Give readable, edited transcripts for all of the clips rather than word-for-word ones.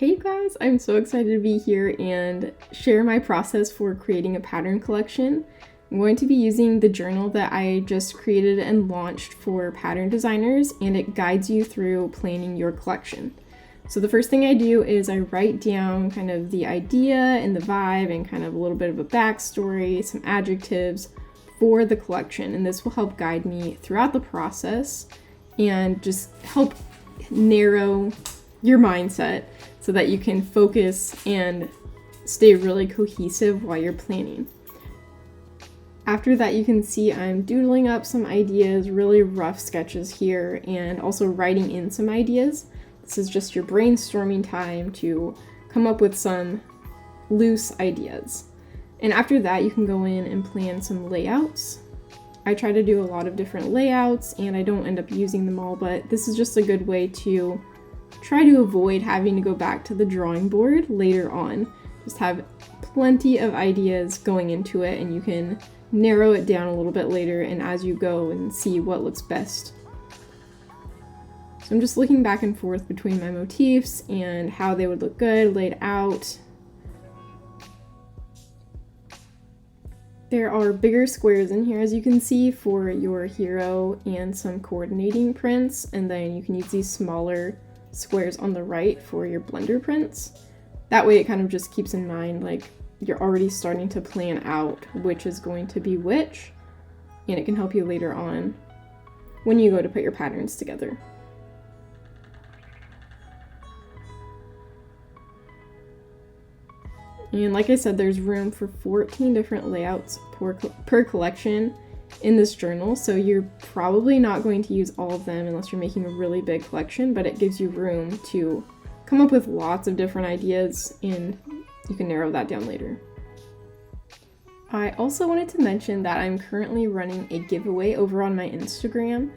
Hey you guys, I'm so excited to be here and share my process for creating a pattern collection. I'm going to be using the journal that I just created and launched for pattern designers, and it guides you through planning your collection. So the first thing I do is I write down kind of the idea and the vibe and kind of a little bit of a backstory, some adjectives for the collection, and this will help guide me throughout the process and just help narrow your mindset so that you can focus and stay really cohesive while you're planning. After that, you can see I'm doodling up some ideas, really rough sketches here, and also writing in some ideas. This is just your brainstorming time to come up with some loose ideas. And after that, you can go in and plan some layouts. I try to do a lot of different layouts and I don't end up using them all, but this is just a good way to try to avoid having to go back to the drawing board later on. Just have plenty of ideas going into it and you can narrow it down a little bit later and as you go and see what looks best. So I'm just looking back and forth between my motifs and how they would look good laid out. There are bigger squares in here, as you can see, for your hero and some coordinating prints, and then you can use these smaller squares on the right for your blender prints. That way it kind of just keeps in mind like you're already starting to plan out which is going to be which, and it can help you later on when you go to put your patterns together. And like I said, there's room for 14 different layouts per collection in this journal, so you're probably not going to use all of them unless you're making a really big collection, but it gives you room to come up with lots of different ideas and you can narrow that down later. I also wanted to mention that I'm currently running a giveaway over on my Instagram.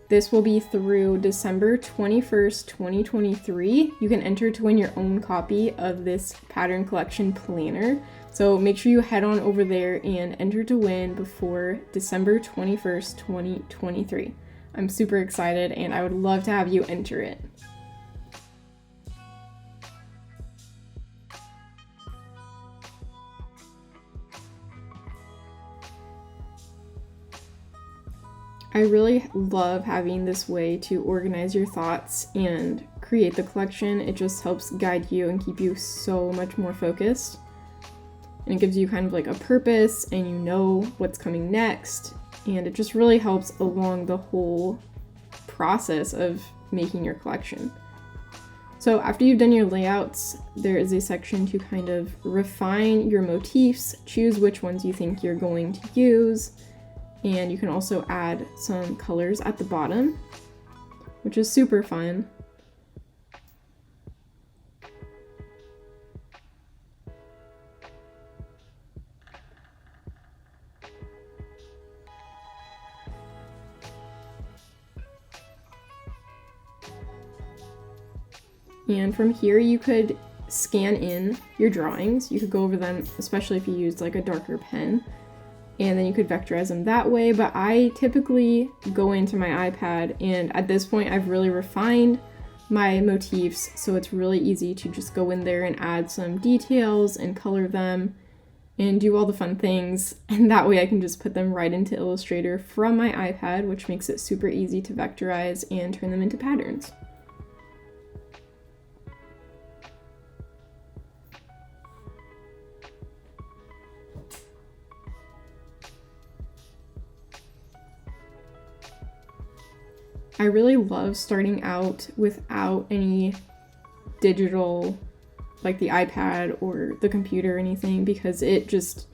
This will be through December 21st, 2023. You can enter to win your own copy of this pattern collection planner. So make sure you head on over there and enter to win before December 21st, 2023. I'm super excited and I would love to have you enter it. I really love having this way to organize your thoughts and create the collection. It just helps guide you and keep you so much more focused. And it gives you kind of like a purpose and you know what's coming next. And it just really helps along the whole process of making your collection. So after you've done your layouts, there is a section to kind of refine your motifs, choose which ones you think you're going to use. And you can also add some colors at the bottom, which is super fun. And from here you could scan in your drawings. You could go over them, especially if you used like a darker pen. And then you could vectorize them that way, but I typically go into my iPad and at this point I've really refined my motifs, so it's really easy to just go in there and add some details and color them and do all the fun things, and that way I can just put them right into Illustrator from my iPad, which makes it super easy to vectorize and turn them into patterns. I really love starting out without any digital, like the iPad or the computer or anything, because it's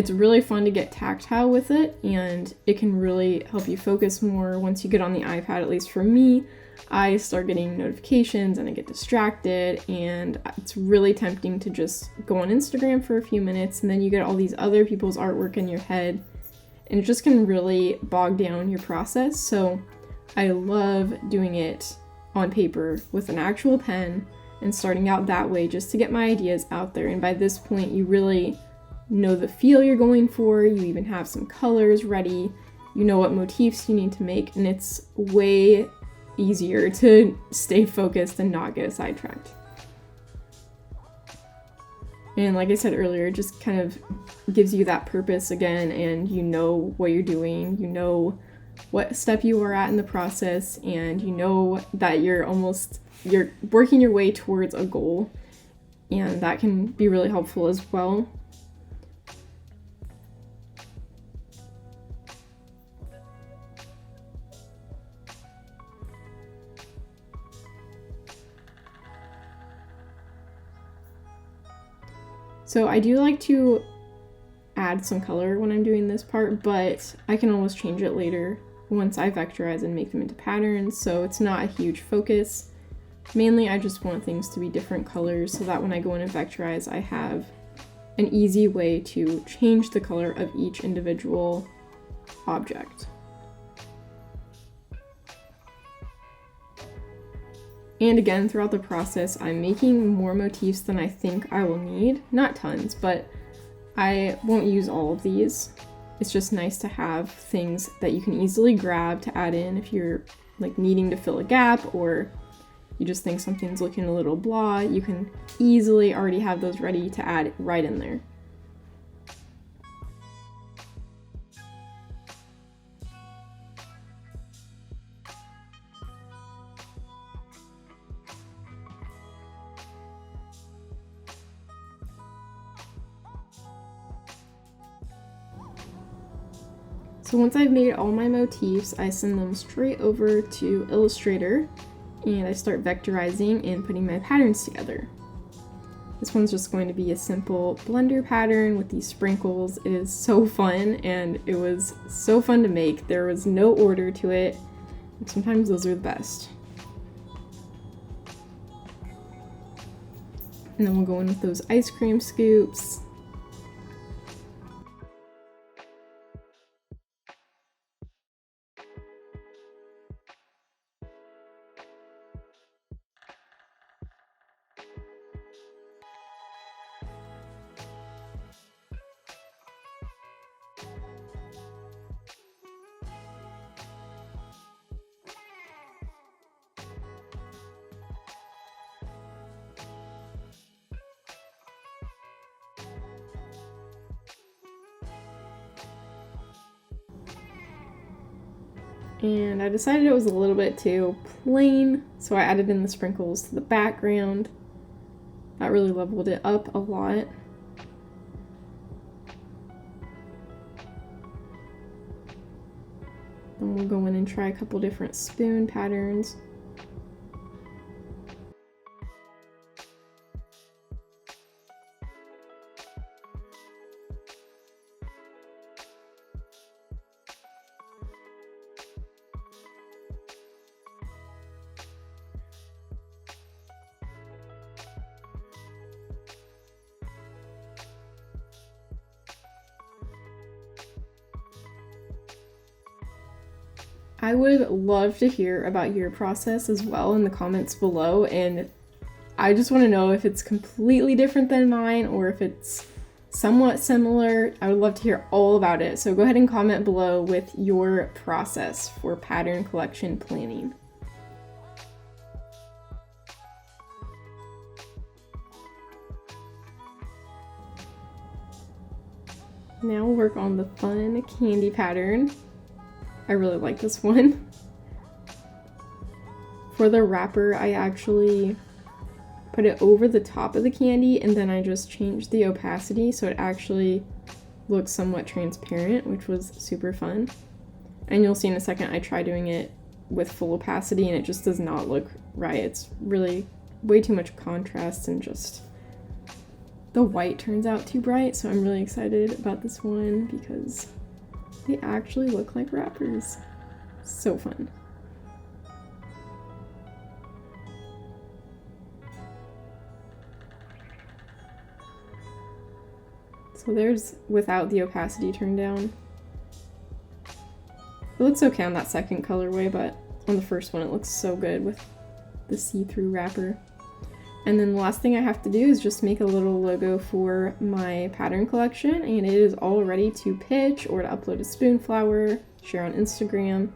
really fun to get tactile with it and it can really help you focus more once you get on the iPad. At least for me, I start getting notifications and I get distracted and it's really tempting to just go on Instagram for a few minutes and then you get all these other people's artwork in your head and it just can really bog down your process. So I love doing it on paper with an actual pen and starting out that way just to get my ideas out there. And by this point, you really know the feel you're going for. You even have some colors ready. You know what motifs you need to make, and it's way easier to stay focused and not get sidetracked. And like I said earlier, it just kind of gives you that purpose again, and you know what you're doing, you know what step you are at in the process, and you know that you're working your way towards a goal, and that can be really helpful as well. So I do like to add some color when I'm doing this part, but I can always change it later once I vectorize and make them into patterns, so it's not a huge focus. Mainly I just want things to be different colors so that when I go in and vectorize, I have an easy way to change the color of each individual object. And again, throughout the process, I'm making more motifs than I think I will need. Not tons, but I won't use all of these. It's just nice to have things that you can easily grab to add in if you're like needing to fill a gap, or you just think something's looking a little blah. You can easily already have those ready to add right in there. So once I've made all my motifs, I send them straight over to Illustrator and I start vectorizing and putting my patterns together. This one's just going to be a simple blender pattern with these sprinkles. It is so fun, and it was so fun to make. There was no order to it, and sometimes those are the best. And then we'll go in with those ice cream scoops. And I decided it was a little bit too plain, so I added in the sprinkles to the background. That really leveled it up a lot. Then we'll go in and try a couple different spoon patterns. I would love to hear about your process as well in the comments below, and I just want to know if it's completely different than mine or if it's somewhat similar. I would love to hear all about it, so go ahead and comment below with your process for pattern collection planning. Now we'll work on the fun candy pattern. I really like this one. For the wrapper, I actually put it over the top of the candy, and then I just changed the opacity so it actually looks somewhat transparent, which was super fun. And you'll see in a second I try doing it with full opacity and it just does not look right. It's really way too much contrast, and just the white turns out too bright, so I'm really excited about this one because they actually look like wrappers. So fun. So there's without the opacity turned down. It looks okay on that second colorway, but on the first one it looks so good with the see-through wrapper. And then the last thing I have to do is just make a little logo for my pattern collection, and it is all ready to pitch or to upload to Spoonflower, share on Instagram.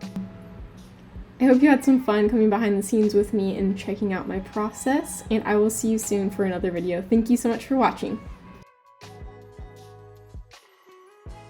I hope you had some fun coming behind the scenes with me and checking out my process, and I will see you soon for another video. Thank you so much for watching.